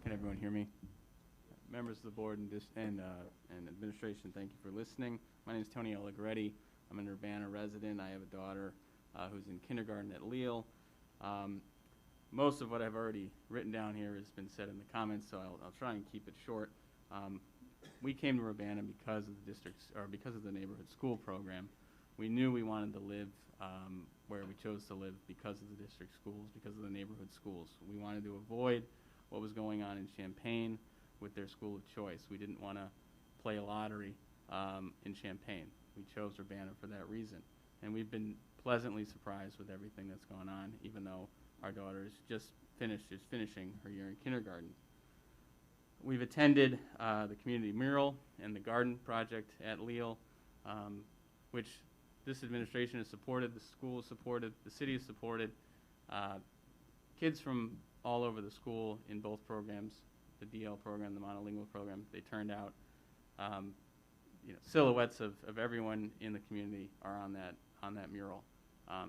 Can everyone hear me? Members of the board and administration, thank you for listening. My name is Tony Allegretti. I'm an Urbana resident. I have a daughter who's in kindergarten at Leal. Most of what I've already written down here has been said in the comments, so I'll try and keep it short. We came to Urbana because of the district's, or because of the neighborhood school program. We knew we wanted to live where we chose to live because of the district schools, because of the neighborhood schools. We wanted to avoid what was going on in Champaign with their school of choice. We didn't want to play a lottery in Champaign. We chose Urbana for that reason. And we've been pleasantly surprised with everything that's gone on, even though our daughter is finishing her year in kindergarten. We've attended the community mural and the garden project at Leal, which this administration has supported, the school has supported, the city has supported. Kids from all over the school in both programs, the DL program, the monolingual program, they turned out. Silhouettes of everyone in the community are on that mural,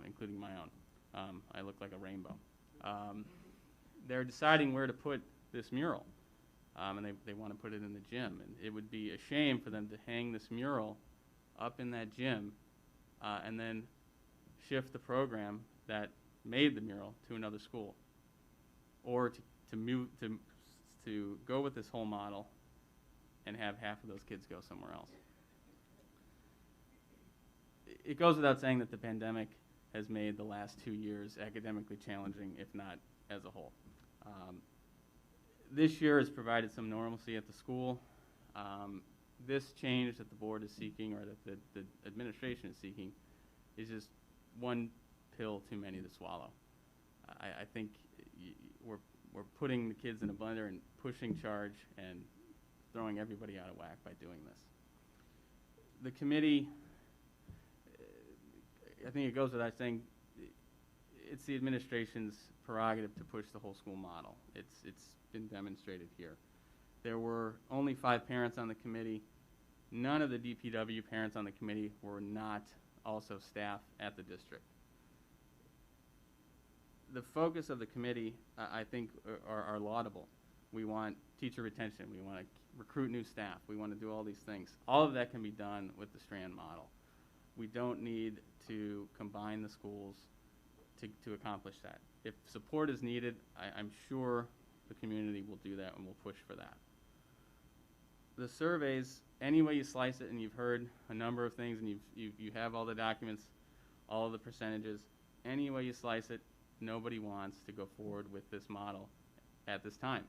including my own. I look like a rainbow. They're deciding where to put this mural, and they want to put it in the gym. And it would be a shame for them to hang this mural up in that gym and then shift the program that made the mural to another school, or to go with this whole model and have half of those kids go somewhere else. It goes without saying that the pandemic has made the last 2 years academically challenging, if not as a whole. This year has provided some normalcy at the school. This change that the board is seeking, or that the administration is seeking, is just one pill too many to swallow. I think we're putting the kids in a blender and pushing charge and throwing everybody out of whack by doing this. The committee, I think it goes without saying, it's the administration's prerogative to push the whole school model. It's been demonstrated here. There were only 5 parents on the committee. None of the DPW parents on the committee were not also staff at the district. The focus of the committee, I think, are laudable. We want teacher retention. We want to recruit new staff. We want to do all these things. All of that can be done with the Strand model. We don't need to combine the schools to accomplish that. If support is needed, I'm sure the community will do that and will push for that. The surveys, any way you slice it, and you've heard a number of things, and you have all the documents, all of the percentages, any way you slice it, nobody wants to go forward with this model at this time.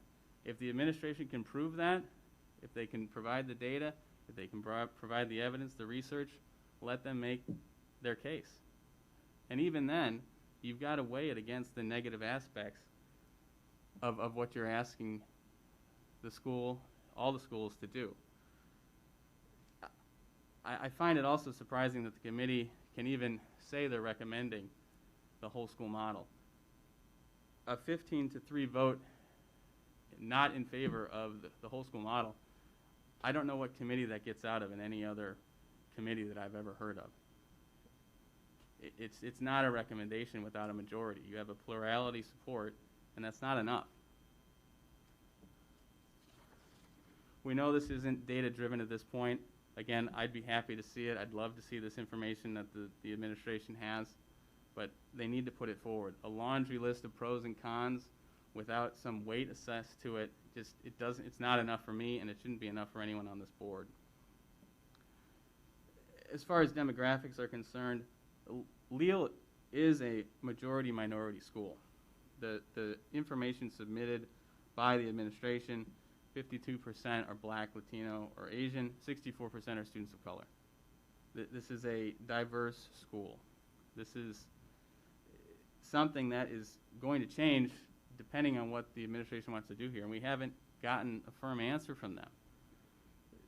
If the administration can prove that, if they can provide the data, if they can provide the evidence, the research, let them make their case. And even then, you've got to weigh it against the negative aspects of what you're asking the school, all the schools, to do. I find it also surprising that the committee can even say they're recommending the whole school model. A 15-3 vote not in favor of the whole school model, I don't know what committee that gets out of in any other committee that I've ever heard of. It's not a recommendation without a majority. You have a plurality support, and that's not enough. We know this isn't data-driven at this point. Again, I'd be happy to see it. I'd love to see this information that the administration has, but they need to put it forward. A laundry list of pros and cons without some weight assessed to it, it's not enough for me, and it shouldn't be enough for anyone on this board. As far as demographics are concerned, Leal is a majority-minority school. The information submitted by the administration, 52% are Black, Latino, or Asian, 64% are students of color. This is a diverse school. This is something that is going to change depending on what the administration wants to do here, and we haven't gotten a firm answer from them.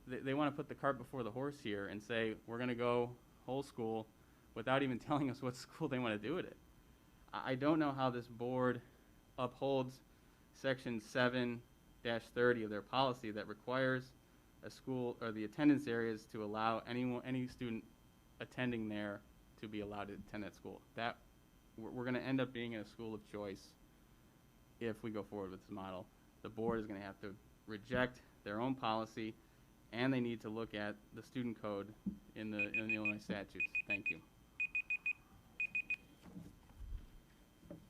They want to put the cart before the horse here and say, we're going to go whole school, without even telling us what school they want to do with it. I don't know how this board upholds Section 7-30 of their policy that requires a school, or the attendance areas, to allow any student attending there to be allowed to attend that school. We're going to end up being in a school of choice if we go forward with this model. the board is going to have to reject their own policy, and they need to look at the student code in the Illinois statutes. Thank you.